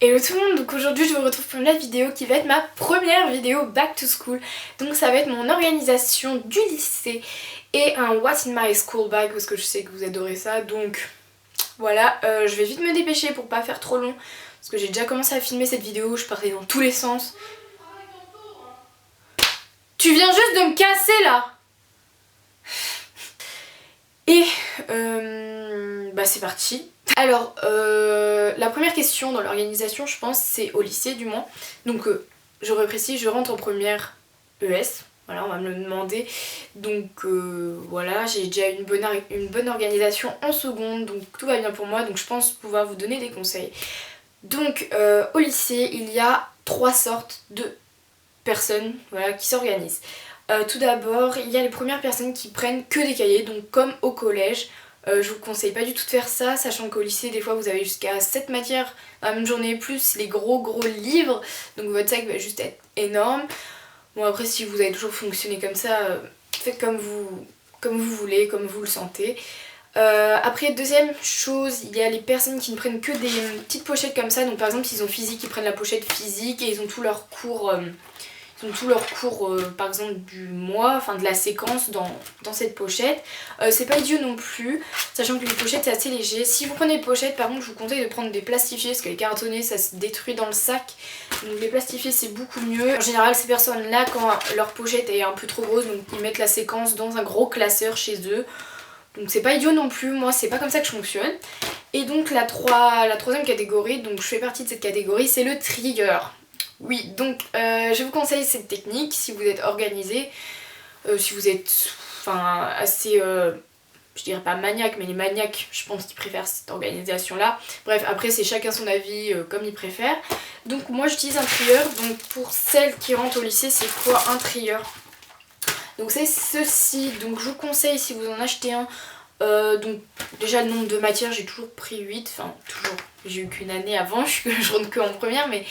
Hello tout le monde, donc aujourd'hui je vous retrouve pour une nouvelle vidéo qui va être ma première vidéo back to school. Donc ça va être mon organisation du lycée et un What's in my school bag parce que je sais que vous adorez ça. Donc voilà, je vais vite me dépêcher pour pas faire trop long parce que j'ai déjà commencé à filmer cette vidéo, je partais dans tous les sens. Tu viens juste de me casser là. Et bah c'est parti. Alors la première question dans l'organisation je pense c'est au lycée du moins. Donc je reprécise, je rentre en première ES, voilà on va me le demander. Donc voilà, j'ai déjà une bonne organisation en seconde, donc tout va bien pour moi, donc je pense pouvoir vous donner des conseils. Donc au lycée il y a 3 sortes de personnes, voilà, qui s'organisent. Tout d'abord il y a les premières personnes qui prennent que des cahiers, donc comme au collège. Je vous conseille pas du tout de faire ça, sachant qu'au lycée des fois vous avez jusqu'à 7 matières dans la même journée, plus les gros livres, donc votre sac va juste être énorme. Bon après si vous avez toujours fonctionné comme ça, faites comme vous voulez, comme vous le sentez. Après deuxième chose, il y a les personnes qui ne prennent que des petites pochettes comme ça, donc par exemple s'ils ont physique, ils prennent la pochette physique et ils ont tous leurs cours... par exemple du mois, enfin de la séquence dans cette pochette. C'est pas idiot non plus, sachant que les pochettes c'est assez léger. Si vous prenez des pochettes par contre je vous conseille de prendre des plastifiés parce que les cartonnés ça se détruit dans le sac. Donc les plastifiés c'est beaucoup mieux. En général ces personnes là quand leur pochette est un peu trop grosse, donc ils mettent la séquence dans un gros classeur chez eux. Donc c'est pas idiot non plus, moi c'est pas comme ça que je fonctionne. Et donc la troisième catégorie, donc je fais partie de cette catégorie, c'est le trigger. Oui, donc je vous conseille cette technique si vous êtes organisé, si vous êtes assez, je dirais pas maniaque, mais les maniaques, je pense qu'ils préfèrent cette organisation-là. Bref, après c'est chacun son avis comme il préfère. Donc moi j'utilise un trieur, donc pour celles qui rentrent au lycée, c'est quoi un trieur? Donc c'est ceci, donc je vous conseille si vous en achetez un. Donc déjà le nombre de matières j'ai toujours pris 8, enfin toujours, j'ai eu qu'une année avant, je rentre que en première, mais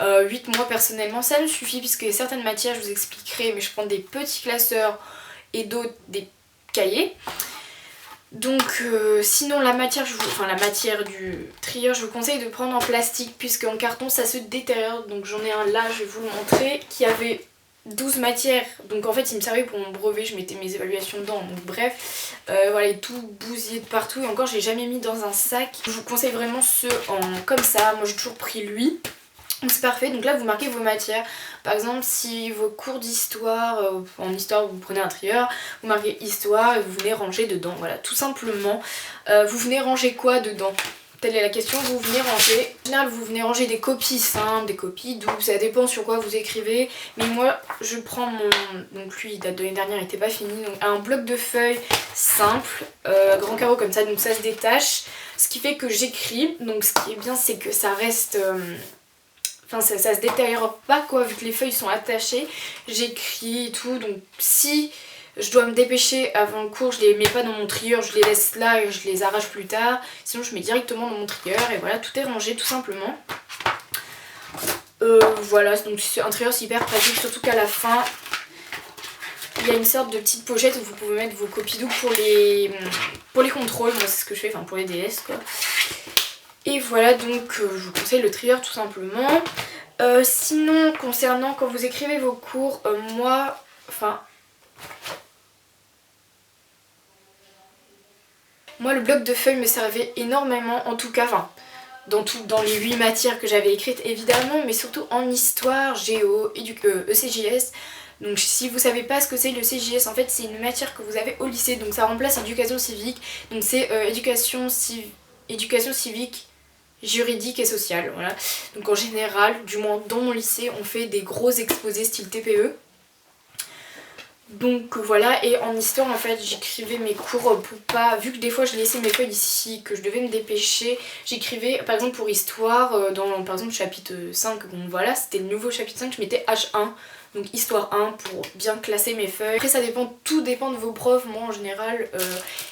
8 mois personnellement ça me suffit puisque certaines matières je vous expliquerai, mais je prends des petits classeurs et d'autres des cahiers. Donc sinon la matière du trieur je vous conseille de prendre en plastique puisque en carton ça se détériore. Donc j'en ai un là, je vais vous le montrer, qui avait 12 matières, donc en fait il me servait pour mon brevet, je mettais mes évaluations dedans, donc bref, voilà, il est tout bousillé de partout et encore je l'ai jamais mis dans un sac. Je vous conseille vraiment ceux comme ça, moi j'ai toujours pris lui, donc c'est parfait. Donc là vous marquez vos matières, par exemple si vos cours d'histoire, en histoire vous prenez un trieur, vous marquez histoire et vous venez ranger dedans, voilà, tout simplement. Vous venez ranger quoi dedans? Telle est la question, vous venez ranger. En général, vous venez ranger des copies simples, des copies doubles, ça dépend sur quoi vous écrivez. Mais moi, je prends mon... Donc lui, il date de l'année dernière, il n'était pas fini. Donc un bloc de feuilles simple, grand carreau comme ça, donc ça se détache. Ce qui fait que j'écris. Donc ce qui est bien, c'est que ça reste... Enfin, ça se détériore pas quoi, vu que les feuilles sont attachées. J'écris et tout, donc si... je dois me dépêcher avant le cours, je les mets pas dans mon trieur, je les laisse là et je les arrache plus tard. Sinon je mets directement dans mon trieur et voilà, tout est rangé tout simplement. Voilà, donc un trieur c'est hyper pratique, surtout qu'à la fin il y a une sorte de petite pochette où vous pouvez mettre vos copies doubles pour les contrôles. Moi c'est ce que je fais, enfin pour les DS quoi. Et voilà, donc je vous conseille le trieur tout simplement. Sinon concernant quand vous écrivez vos cours, moi le bloc de feuilles me servait énormément, en tout cas, dans les 8 matières que j'avais écrites évidemment, mais surtout en histoire, géo, ECJS. Donc si vous savez pas ce que c'est le CJS, en fait c'est une matière que vous avez au lycée, donc ça remplace éducation civique, donc c'est éducation civique, juridique et sociale, voilà. Donc en général, du moins dans mon lycée, on fait des gros exposés style TPE. Donc voilà, et en histoire en fait j'écrivais mes cours pour pas, vu que des fois je laissais mes feuilles ici, que je devais me dépêcher, j'écrivais par exemple pour histoire, dans par exemple chapitre 5, donc voilà c'était le nouveau chapitre 5, je mettais H1, donc histoire 1 pour bien classer mes feuilles. Après ça dépend, tout dépend de vos profs, moi en général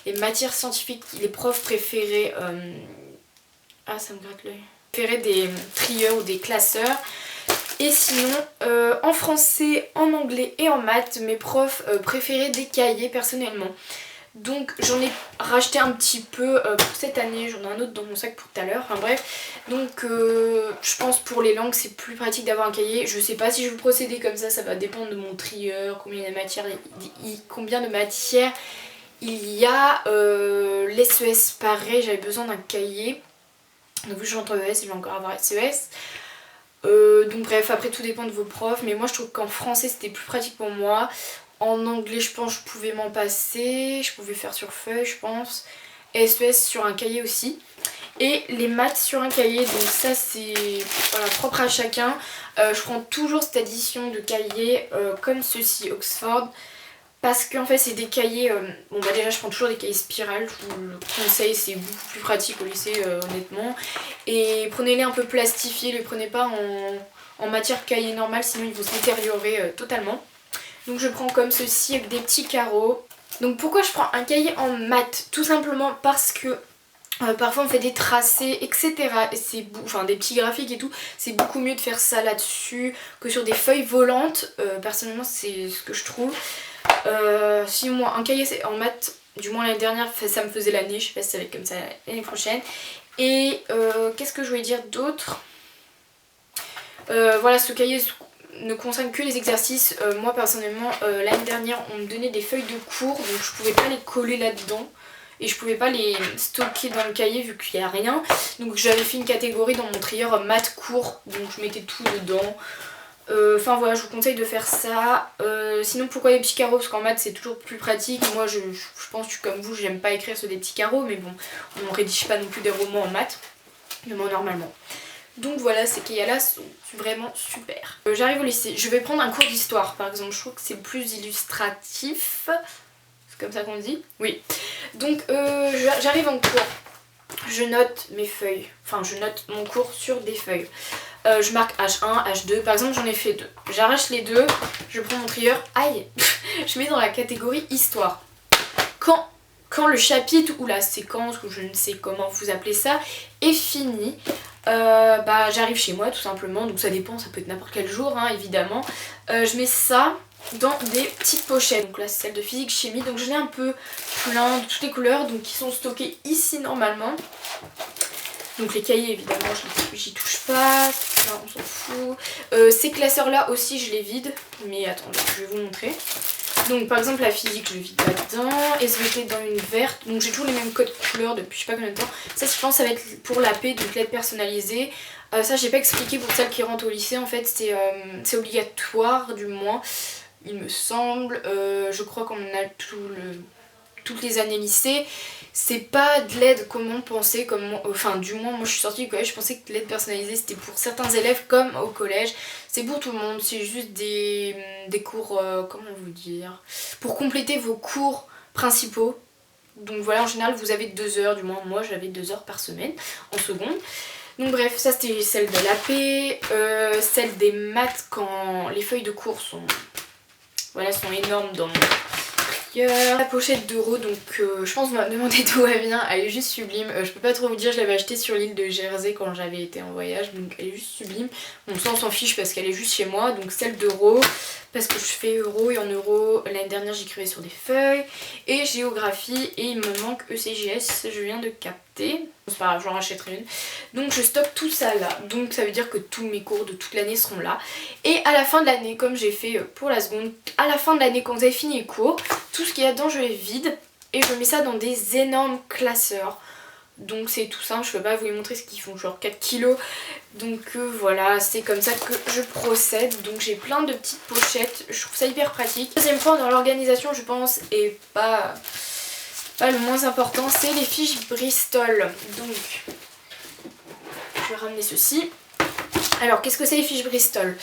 les matières scientifiques, les profs préféraient, ah ça me gratte l'œil, préféraient des trieurs ou des classeurs. Et sinon, en français, en anglais et en maths, mes profs préféraient des cahiers personnellement. Donc j'en ai racheté un petit peu pour cette année, j'en ai un autre dans mon sac pour tout à l'heure, enfin bref. Donc je pense pour les langues c'est plus pratique d'avoir un cahier. Je sais pas si je vais procéder comme ça va dépendre de mon trieur, combien de matières il y a. L'SES pareil, j'avais besoin d'un cahier. Donc vu que je suis entre ES, je vais encore avoir SES. Donc bref, après tout dépend de vos profs, mais moi je trouve qu'en français c'était plus pratique pour moi. En anglais je pense que je pouvais m'en passer, je pouvais faire sur feuille je pense. SES sur un cahier aussi. Et les maths sur un cahier, donc ça c'est voilà, propre à chacun. Je prends toujours cette édition de cahier comme ceci, Oxford. Parce qu'en fait c'est des cahiers, bon bah déjà je prends toujours des cahiers spirales, je vous le conseille, c'est beaucoup plus pratique au lycée honnêtement. Et prenez-les un peu plastifiés, les prenez pas en matière cahier normale sinon ils vont se détériorer totalement. Donc je prends comme ceci avec des petits carreaux. Donc pourquoi je prends un cahier en maths? Tout simplement parce que parfois on fait des tracés etc. Et c'est enfin des petits graphiques et tout, c'est beaucoup mieux de faire ça là-dessus que sur des feuilles volantes. Personnellement c'est ce que je trouve. Si moi un cahier en maths, du moins l'année dernière ça me faisait l'année, je sais pas si ça va être comme ça l'année prochaine. Et qu'est-ce que je voulais dire d'autre? Voilà, ce cahier ne concerne que les exercices. Moi personnellement l'année dernière on me donnait des feuilles de cours, donc je pouvais pas les coller là-dedans. Et je pouvais pas les stocker dans le cahier vu qu'il n'y a rien. Donc j'avais fait une catégorie dans mon trieur maths cours, donc je mettais tout dedans. Enfin voilà, je vous conseille de faire ça. Sinon pourquoi les petits carreaux? Parce qu'en maths c'est toujours plus pratique. Moi je pense que je suis comme vous, j'aime pas écrire sur des petits carreaux. Mais bon, on ne rédige pas non plus des romans en maths. Mais moi normalement. Donc voilà, ces cahiers là sont vraiment super. J'arrive au lycée, je vais prendre un cours d'histoire par exemple. Je trouve que c'est plus illustratif. C'est comme ça qu'on dit? Oui. Donc j'arrive en cours. Je note mes feuilles. Enfin je note mon cours sur des feuilles. Je marque H1, H2, par exemple j'en ai fait 2. J'arrache les deux, je prends mon trieur, aïe, je mets dans la catégorie histoire. Quand le chapitre ou la séquence, ou je ne sais comment vous appelez ça, est fini, bah j'arrive chez moi tout simplement, donc ça dépend, ça peut être n'importe quel jour hein, évidemment. Je mets ça dans des petites pochettes, donc là c'est celle de physique chimie, donc j'en ai un peu plein de toutes les couleurs, donc qui sont stockées ici normalement. Donc les cahiers évidemment j'y touche pas, là, on s'en fout. Ces classeurs là aussi je les vide, mais attendez je vais vous montrer. Donc par exemple la physique je le vide là-dedans, SVT dans une verte, donc j'ai toujours les mêmes codes couleurs depuis je sais pas combien de temps. Ça je pense ça va être pour l'AP, donc l'aide personnalisée. Ça j'ai pas expliqué pour celles qui rentrent au lycée en fait, c'est obligatoire du moins il me semble. Je crois qu'on a toutes les années lycée. C'est pas de l'aide comme on pensait, enfin du moins moi je suis sortie du collège, je pensais que l'aide personnalisée c'était pour certains élèves comme au collège. C'est pour tout le monde, c'est juste des cours, comment vous dire, pour compléter vos cours principaux. Donc voilà, en général vous avez 2 heures, du moins moi j'avais 2 heures par semaine en seconde. Donc bref, ça c'était celle de l'AP, celle des maths quand les feuilles de cours sont énormes dans mon la pochette d'euros, donc je pense que vous me demandez d'où elle vient, elle est juste sublime. Je peux pas trop vous dire, je l'avais achetée sur l'île de Jersey quand j'avais été en voyage, donc elle est juste sublime. Bon ça on s'en fiche parce qu'elle est juste chez moi, donc celle d'euros, parce que je fais euro et en euros, l'année dernière j'écrivais sur des feuilles, et géographie, et il me manque ECJS, je viens de capter. C'est pas grave, j'en rachèterai une. Donc je stocke tout ça là, donc ça veut dire que tous mes cours de toute l'année seront là. Et à la fin de l'année, comme j'ai fait pour la seconde, à la fin de l'année quand vous avez fini les cours, tout ce qu'il y a dedans je les vide et je mets ça dans des énormes classeurs. Donc c'est tout simple, je peux pas vous les montrer ce qu'ils font genre 4 kilos. Donc voilà, c'est comme ça que je procède. Donc j'ai plein de petites pochettes, je trouve ça hyper pratique. Deuxième point dans l'organisation je pense, et pas le moins important, c'est les fiches Bristol. Donc je vais ramener ceci. Alors qu'est-ce que c'est les fiches Bristol?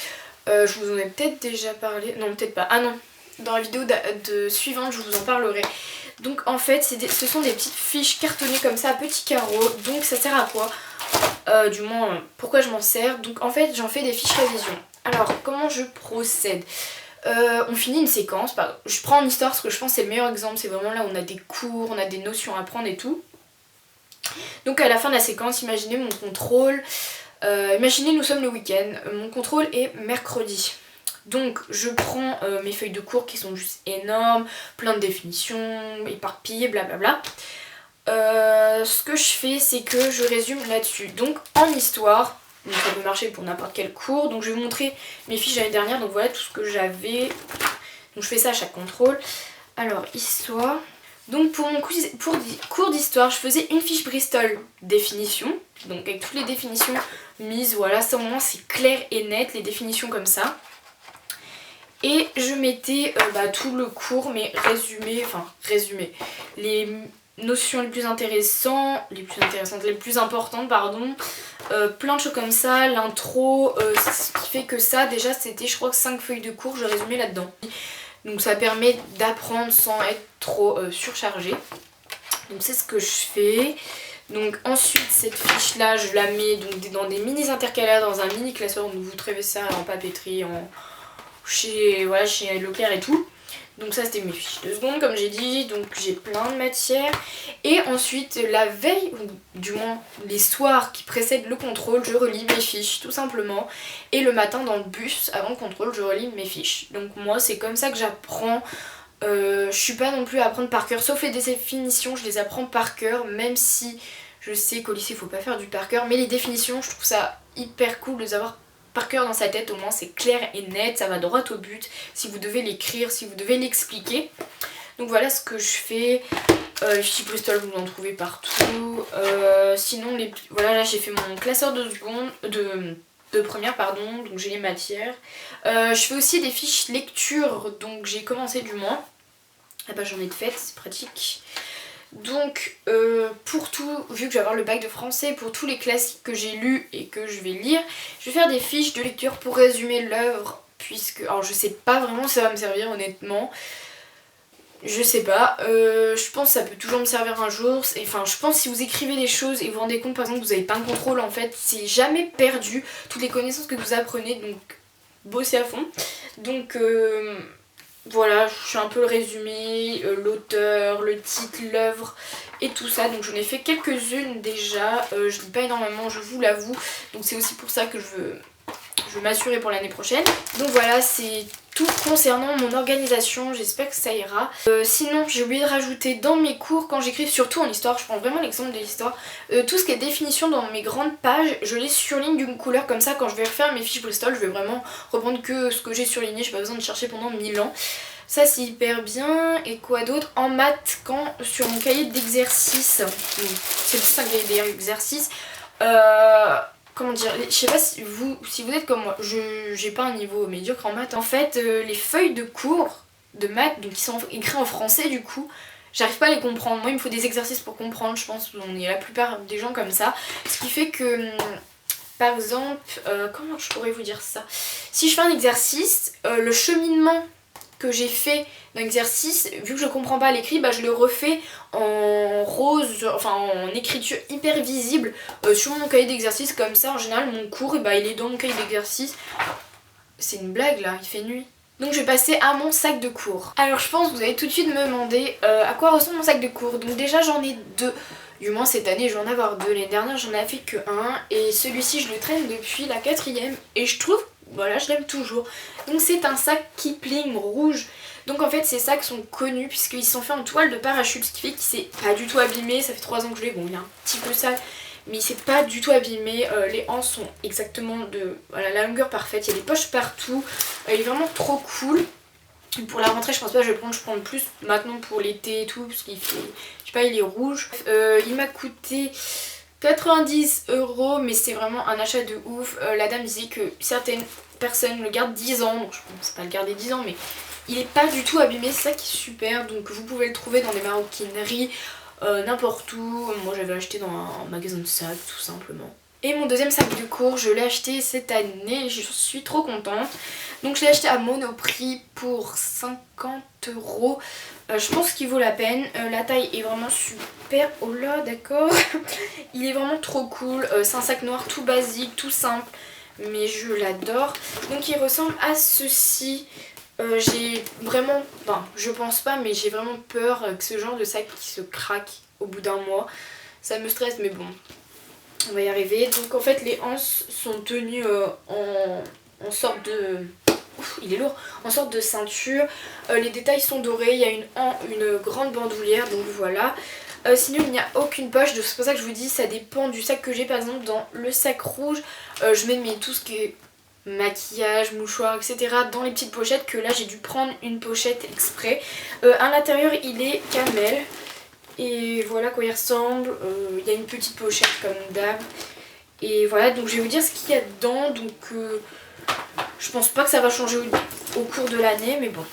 Je vous en ai peut-être déjà parlé, non peut-être pas, ah non, dans la vidéo suivante je vous en parlerai. Donc en fait ce sont des petites fiches cartonnées comme ça à petits carreaux. Donc ça sert à quoi? Du moins pourquoi je m'en sers. Donc en fait j'en fais des fiches révision. Alors comment je procède? On finit une séquence, je prends en histoire parce que je pense que c'est le meilleur exemple, c'est vraiment là où on a des cours, on a des notions à apprendre et tout. Donc à la fin de la séquence, imaginez mon contrôle, imaginez nous sommes le week-end, mon contrôle est mercredi. Donc je prends mes feuilles de cours qui sont juste énormes, plein de définitions, éparpillées, blablabla. Ce que je fais, c'est que je résume là-dessus. Donc en histoire, donc ça peut marcher pour n'importe quel cours, donc je vais vous montrer mes fiches l'année dernière, donc voilà tout ce que j'avais. Donc je fais ça à chaque contrôle. Alors histoire. Donc pour mon cours d'histoire, je faisais une fiche Bristol définition, donc avec toutes les définitions mises, voilà, ça au moins c'est clair et net, les définitions comme ça. Et je mettais tout le cours, mais résumé, les notions les plus intéressantes, les plus importantes, pardon, plein de choses comme ça, l'intro, ce qui fait que ça, déjà c'était je crois que 5 feuilles de cours, je résumais là-dedans. Donc ça permet d'apprendre sans être trop surchargé. Donc c'est ce que je fais. Donc ensuite cette fiche là je la mets donc dans des mini intercalaires, dans un mini classeur. Donc vous trouvez ça en papeterie, chez Leclerc et tout. Donc ça c'était mes fiches de seconde comme j'ai dit, donc j'ai plein de matières. Et ensuite la veille, ou du moins les soirs qui précèdent le contrôle, je relis mes fiches tout simplement. Et le matin dans le bus avant le contrôle je relis mes fiches. Donc moi c'est comme ça que j'apprends. Je suis pas non plus à apprendre par cœur, sauf les définitions je les apprends par cœur, même si je sais qu'au lycée il faut pas faire du par cœur. Mais les définitions je trouve ça hyper cool de les avoir par cœur dans sa tête, au moins c'est clair et net, ça va droit au but, si vous devez l'écrire, si vous devez l'expliquer. Donc voilà ce que je fais. Les fiches Bristol vous en trouvez partout. Sinon voilà, là j'ai fait mon classeur de seconde, de première pardon, donc j'ai les matières. Je fais aussi des fiches lecture, donc j'ai commencé du moins. Ah bah j'en ai de faites, c'est pratique. Donc pour tout, vu que je vais avoir le bac de français, pour tous les classiques que j'ai lus et que je vais lire, je vais faire des fiches de lecture pour résumer l'œuvre, puisque, alors je sais pas vraiment si ça va me servir honnêtement, je sais pas, je pense que ça peut toujours me servir un jour. Enfin je pense que si vous écrivez des choses et vous vous rendez compte par exemple que vous n'avez pas un contrôle, en fait c'est jamais perdu, toutes les connaissances que vous apprenez, donc bossez à fond. Donc voilà, je suis un peu le résumé, l'auteur, le titre, l'œuvre et tout ça. Donc j'en ai fait quelques-unes déjà, je lis pas énormément, je vous l'avoue. Donc c'est aussi pour ça que je veux m'assurer pour l'année prochaine. Donc voilà, c'est tout concernant mon organisation, j'espère que ça ira. Sinon j'ai oublié de rajouter dans mes cours, quand j'écris, surtout en histoire, je prends vraiment l'exemple de l'histoire, tout ce qui est définition dans mes grandes pages, je les surligne d'une couleur, comme ça quand je vais refaire mes fiches Bristol, je vais vraiment reprendre que ce que j'ai surligné, j'ai pas besoin de chercher pendant 1000 ans. Ça c'est hyper bien. Et quoi d'autre? En maths, quand sur mon cahier d'exercice, c'est plus un cahier d'exercice, comment dire, je sais pas si vous êtes comme moi, j'ai pas un niveau médiocre en maths. En fait, les feuilles de cours de maths, donc qui sont écrites en français du coup, j'arrive pas à les comprendre. Moi il me faut des exercices pour comprendre, je pense qu'on est la plupart des gens comme ça. Ce qui fait que, par exemple, comment je pourrais vous dire ça? Si je fais un exercice, le cheminement que j'ai fait d'un exercice, vu que je comprends pas l'écrit, bah je le refais en rose, enfin en écriture hyper visible sur mon cahier d'exercice, comme ça en général mon cours il est dans mon cahier d'exercice. C'est une blague là, il fait nuit. Donc je vais passer à mon sac de cours. Alors je pense que vous allez tout de suite me demander à quoi ressemble mon sac de cours. Donc déjà j'en ai deux, du moins cette année je vais en avoir deux, l'année dernière j'en avais fait que un, et celui-ci je le traîne depuis la 4ème et je trouve, voilà, je l'aime toujours. Donc c'est un sac Kipling rouge. Donc en fait ces sacs sont connus puisqu'ils sont faits en toile de parachute, ce qui fait qu'il s'est pas du tout abîmé. Ça fait 3 ans que je l'ai, bon il est un petit peu sale mais il s'est pas du tout abîmé. Les anses sont exactement de la longueur parfaite, il y a des poches partout, il est vraiment trop cool. Pour la rentrée je pense pas que je vais prendre, plus maintenant pour l'été et tout parce qu'il fait, je sais pas, il est rouge. Il m'a coûté 90 € mais c'est vraiment un achat de ouf. La dame disait que certaines personnes le gardent 10 ans, donc je pense pas le garder 10 ans, mais il est pas du tout abîmé, c'est ça qui est super. Donc vous pouvez le trouver dans des maroquineries, n'importe où. Moi j'avais acheté dans un magasin de sacs tout simplement. Et mon deuxième sac de cours, je l'ai acheté cette année, je suis trop contente. Donc je l'ai acheté à Monoprix pour 50 €. Je pense qu'il vaut la peine. La taille est vraiment super. Oh là, d'accord. Il est vraiment trop cool. C'est un sac noir tout basique, tout simple, mais je l'adore. Donc il ressemble à ceci. J'ai vraiment, enfin je pense pas, mais j'ai vraiment peur que ce genre de sac qui se craque au bout d'un mois. Ça me stresse, mais bon, on va y arriver. Donc en fait les anses sont tenues en sorte de... Ouf, il est lourd, en sorte de ceinture. Les détails sont dorés, il y a une grande bandoulière, donc voilà. Sinon il n'y a aucune poche, donc c'est pour ça que je vous dis ça dépend du sac que j'ai. Par exemple dans le sac rouge je mets tout ce qui est maquillage, mouchoir, etc. dans les petites pochettes, que là j'ai dû prendre une pochette exprès. À l'intérieur il est camel et voilà quoi il ressemble. Il y a une petite pochette comme d'hab et voilà, donc je vais vous dire ce qu'il y a dedans. Donc je pense pas que ça va changer au cours de l'année, mais bon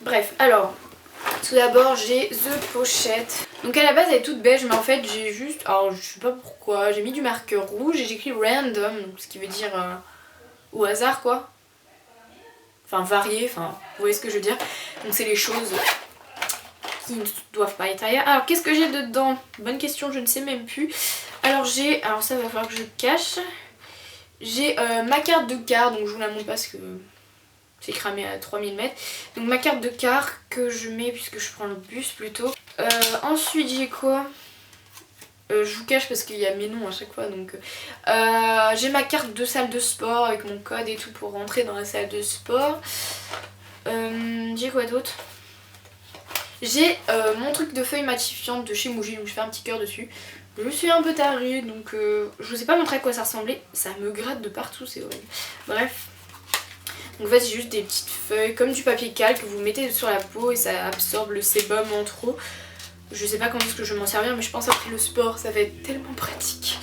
bref. Alors tout d'abord j'ai The Pochette. Donc à la base elle est toute beige, mais en fait j'ai juste, alors je sais pas pourquoi, j'ai mis du marqueur rouge et j'ai écrit random, donc ce qui veut dire au hasard quoi. Enfin varié, enfin vous voyez ce que je veux dire. Donc c'est les choses qui ne doivent pas être ailleurs. Alors qu'est-ce que j'ai dedans? Bonne question, je ne sais même plus. Alors ça va falloir que je cache. J'ai ma carte de car, donc je vous la montre parce que c'est cramé à 3000 mètres. Donc ma carte de car que je mets puisque je prends le bus plutôt. Ensuite j'ai quoi? Je vous cache parce qu'il y a mes noms à chaque fois. Donc j'ai ma carte de salle de sport avec mon code et tout pour rentrer dans la salle de sport. J'ai quoi d'autre? J'ai mon truc de feuille matifiante de chez Muji, donc je fais un petit cœur dessus. Je suis un peu tarée, donc je vous ai pas montré à quoi ça ressemblait. Ça me gratte de partout, c'est horrible. Bref. Donc en fait c'est juste des petites feuilles comme du papier calque que vous mettez sur la peau et ça absorbe le sébum en trop. Je sais pas quand est-ce que je vais m'en servir, mais je pense après le sport ça va être tellement pratique.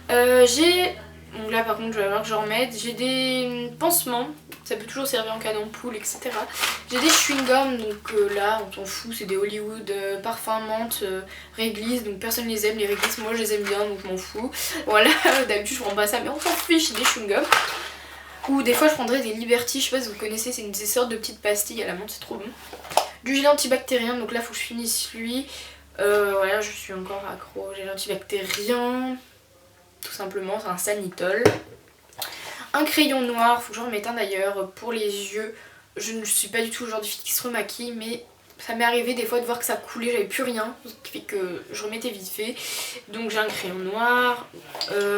Donc là par contre je vais voir que j'en remette. J'ai des pansements, ça peut toujours servir en cas d'ampoule, etc. J'ai des chewing-gums, donc là on s'en fout, c'est des Hollywood parfum menthe réglisse, donc personne les aime les réglisses, moi je les aime bien donc je m'en fous. Voilà, d'habitude je prends pas ça mais on s'en fiche, des chewing-gums. Ou des fois je prendrais des Liberty, je sais pas si vous connaissez, c'est une des sortes de petites pastilles à la menthe, c'est trop bon. Du gel antibactérien, donc là faut que je finisse lui. Voilà, je suis encore accro au gel antibactérien. Tout simplement, c'est un Sanitol. Un crayon noir, faut que j'en remette un d'ailleurs pour les yeux. Je ne suis pas du tout le genre de fille qui se remaquille, mais ça m'est arrivé des fois de voir que ça coulait, j'avais plus rien, ce qui fait que je remettais vite fait. Donc j'ai un crayon noir,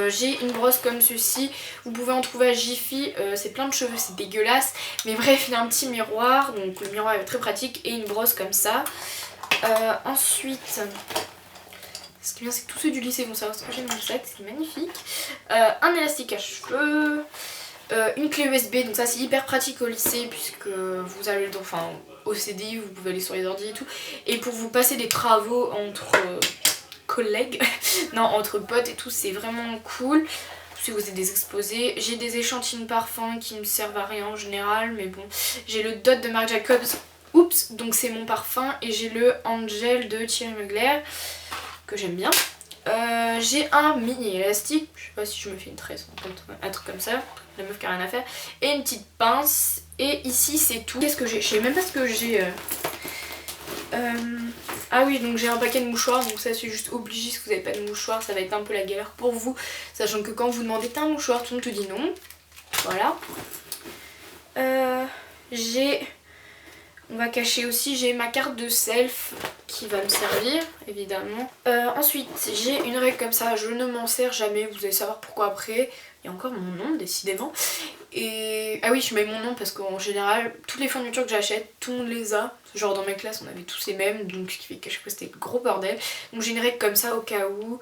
j'ai une brosse comme ceci, vous pouvez en trouver à Jiffy, c'est plein de cheveux, c'est dégueulasse. Mais bref, il y a un petit miroir, donc le miroir est très pratique, et une brosse comme ça. Ensuite, ce qui est bien c'est que tous ceux du lycée vont savoir ce que j'ai dans le sac, c'est magnifique. Un élastique à cheveux. Une clé USB, donc ça c'est hyper pratique au lycée puisque vous allez au CDI, vous pouvez aller sur les ordi et tout. Et pour vous passer des travaux entre collègues, non entre potes et tout, c'est vraiment cool. Si vous êtes des exposés, j'ai des échantillons de parfum qui ne servent à rien en général, mais bon. J'ai le Dot de Marc Jacobs, oups, donc c'est mon parfum, et j'ai le Angel de Thierry Mugler que j'aime bien. J'ai un mini élastique, je sais pas si je me fais une tresse, un truc comme ça, la meuf qui a rien à faire, et une petite pince, et ici c'est tout. Qu'est-ce que j'ai? Je sais même pas ce que j'ai. Ah oui, donc j'ai un paquet de mouchoirs, donc ça c'est juste obligé, si vous n'avez pas de mouchoir ça va être un peu la galère pour vous, sachant que quand vous demandez t'as un mouchoir, tout le monde te dit non. Voilà. On va cacher aussi, j'ai ma carte de self qui va me servir, évidemment. Ensuite, j'ai une règle comme ça, je ne m'en sers jamais, vous allez savoir pourquoi après. Il y a encore mon nom, décidément. Et ah oui, je mets mon nom parce qu'en général, toutes les fournitures que j'achète, tout le monde les a. Genre dans mes classes, on avait tous les mêmes, donc ce qui fait qu'à chaque fois c'était gros bordel. Donc j'ai une règle comme ça au cas où.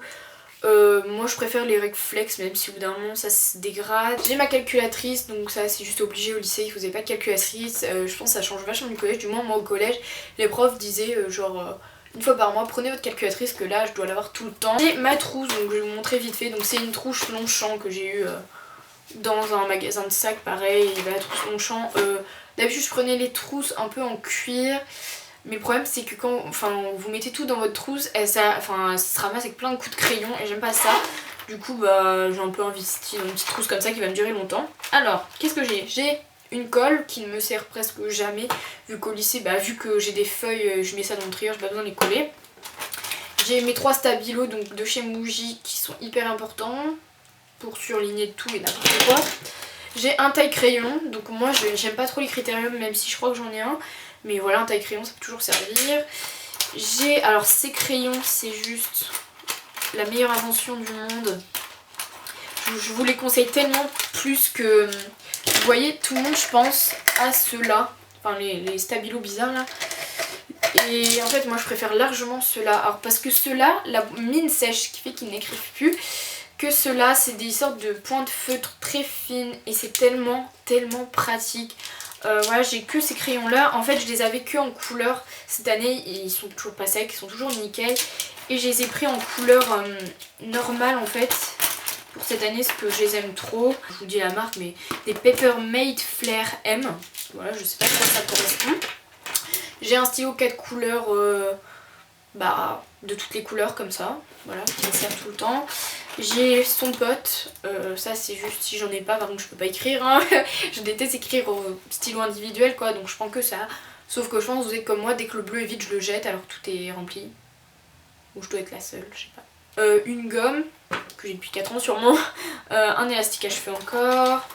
Moi je préfère les règles flex, même si au bout d'un moment ça se dégrade. J'ai ma calculatrice, donc ça c'est juste obligé au lycée, il faisait pas de calculatrice. Je pense que ça change vachement du collège, du moins moi au collège les profs disaient une fois par mois prenez votre calculatrice, que là je dois l'avoir tout le temps. J'ai ma trousse, donc je vais vous montrer vite fait, donc c'est une trousse Longchamp que j'ai eue dans un magasin de sacs pareil, la trousse Longchamp. D'habitude je prenais les trousses un peu en cuir. Mais le problème c'est que quand vous mettez tout dans votre trousse, ça se ramasse avec plein de coups de crayon et j'aime pas ça. Du coup j'ai un peu investi dans une petite trousse comme ça qui va me durer longtemps. Alors qu'est-ce que j'ai? J'ai une colle qui ne me sert presque jamais, vu qu'au lycée, vu que j'ai des feuilles, je mets ça dans mon trieur, j'ai pas besoin de les coller. J'ai mes 3 stabilos donc de chez Muji qui sont hyper importants pour surligner tout et n'importe quoi. J'ai un taille crayon, donc moi j'aime pas trop les critériums même si je crois que j'en ai un. Mais voilà, un taille crayon ça peut toujours servir. Alors ces crayons c'est juste la meilleure invention du monde. Je vous les conseille tellement plus que Vous voyez, tout le monde, je pense, a ceux-là. Enfin, les stabilos bizarres là. Et en fait, moi je préfère largement ceux-là. Alors, parce que ceux-là, la mine sèche, qui fait qu'ils n'écrivent plus, que ceux-là, c'est des sortes de pointes feutre très fines. Et c'est tellement pratique. Voilà, j'ai que ces crayons-là. En fait, je les avais que en couleur cette année. Ils sont toujours pas secs, ils sont toujours nickel. Et je les ai pris en couleur normale en fait. Pour cette année, parce que je les aime trop. Je vous dis la marque, mais des Peppermint Flair M. Voilà, je sais pas à quoi ça correspond. J'ai un stylo 4 couleurs, de toutes les couleurs comme ça. Voilà, qui me sert tout le temps. J'ai son pote, ça c'est juste si j'en ai pas, par contre je peux pas écrire. Hein. Je déteste écrire au stylo individuel quoi, donc je prends que ça. Sauf que je pense que vous êtes comme moi, dès que le bleu est vide, je le jette alors que tout est rempli. Ou je dois être la seule, je sais pas. Une gomme, que j'ai depuis 4 ans sûrement. Un élastique à cheveux encore.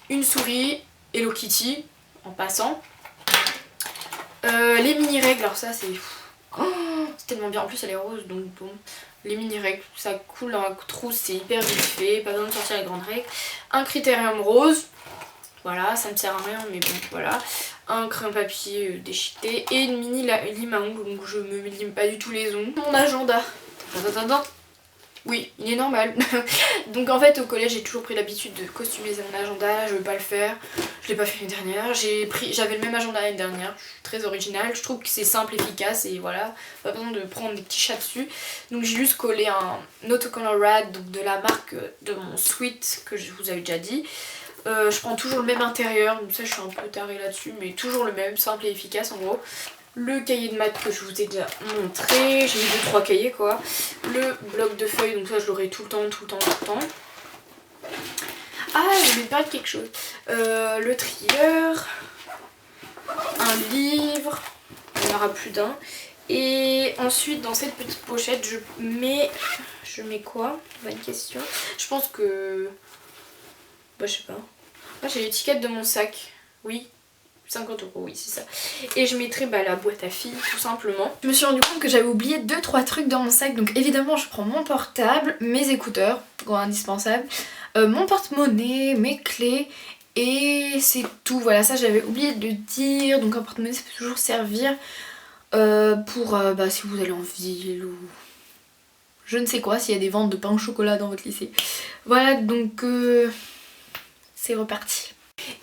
Une souris, Hello Kitty, en passant. Les mini règles, alors ça c'est... c'est tellement bien, en plus elle est rose donc bon. Les mini règles, ça coule dans la trousse, c'est hyper vite fait, pas besoin de sortir les grandes règles. Un critérium rose, voilà, ça me sert à rien mais bon voilà. Un crayon papier déchiqueté et une mini lime à ongles, donc je me lime pas du tout les ongles. Mon agenda, oui, il est normal. Donc en fait au collège j'ai toujours pris l'habitude de customiser mon agenda, je veux pas le faire. Je l'ai pas fait l'année dernière, j'avais le même agenda l'année dernière, je suis très originale, je trouve que c'est simple, efficace et voilà, pas besoin de prendre des petits chats dessus. Donc j'ai juste collé un autocollant rad, donc de la marque de mon sweat que je vous avais déjà dit. Je prends toujours le même intérieur, donc ça je suis un peu tarée là-dessus, mais toujours le même, simple et efficace en gros. Le cahier de maths que je vous ai déjà montré, j'ai mis 2-3 cahiers quoi. Le bloc de feuilles, donc ça je l'aurai tout le temps. Ah, j'ai oublié de parler de quelque chose. Le trieur, un livre, il n'y en aura plus d'un. Et ensuite dans cette petite pochette je mets quoi? Bonne question. Je pense que... je sais pas. Moi j'ai l'étiquette de mon sac. Oui. 50 €, oui c'est ça. Et je mettrai la boîte à filles tout simplement. Je me suis rendu compte que j'avais oublié 2-3 trucs dans mon sac. Donc évidemment je prends mon portable, mes écouteurs, indispensable, mon porte-monnaie, mes clés et c'est tout. Voilà, ça j'avais oublié de le dire. Donc un porte-monnaie ça peut toujours servir pour si vous allez en ville ou je ne sais quoi, s'il y a des ventes de pain au chocolat dans votre lycée. Voilà donc c'est reparti.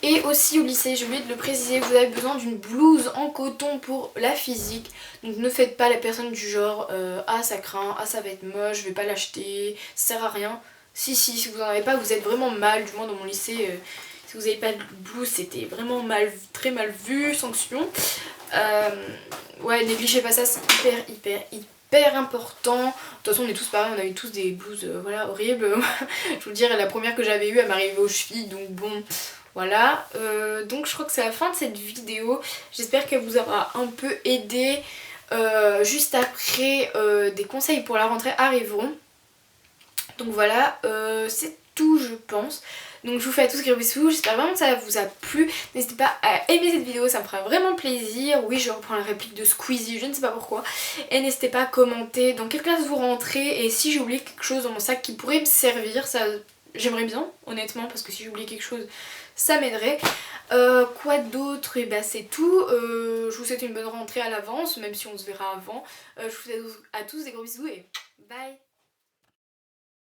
Et aussi au lycée, j'ai oublié de le préciser, vous avez besoin d'une blouse en coton pour la physique. Donc ne faites pas la personne du genre ah ça craint, ah ça va être moche, je vais pas l'acheter, ça sert à rien. Si vous en avez pas, vous êtes vraiment mal, du moins dans mon lycée, si vous n'avez pas de blouse c'était vraiment très mal vu, sanction. Ouais, négligez pas ça, c'est hyper important. De toute façon on est tous pareils, on a eu tous des blouses voilà, horribles. Je vous le dire, la première que j'avais eue elle m'arrivait aux chevilles donc bon... Voilà, donc je crois que c'est la fin de cette vidéo. J'espère qu'elle vous aura un peu aidé. Juste après, des conseils pour la rentrée arriveront. Donc voilà, c'est tout je pense. Donc je vous fais à tous gros bisous, j'espère vraiment que ça vous a plu. N'hésitez pas à aimer cette vidéo, ça me fera vraiment plaisir. Oui, je reprends la réplique de Squeezie, je ne sais pas pourquoi. Et n'hésitez pas à commenter dans quelle classe vous rentrez. Et si j'ai oublié quelque chose dans mon sac qui pourrait me servir, ça... J'aimerais bien, honnêtement, parce que si j'oublie quelque chose, ça m'aiderait. Quoi d'autre? Et c'est tout. Je vous souhaite une bonne rentrée à l'avance, même si on se verra avant. Je vous souhaite à tous des gros bisous et bye!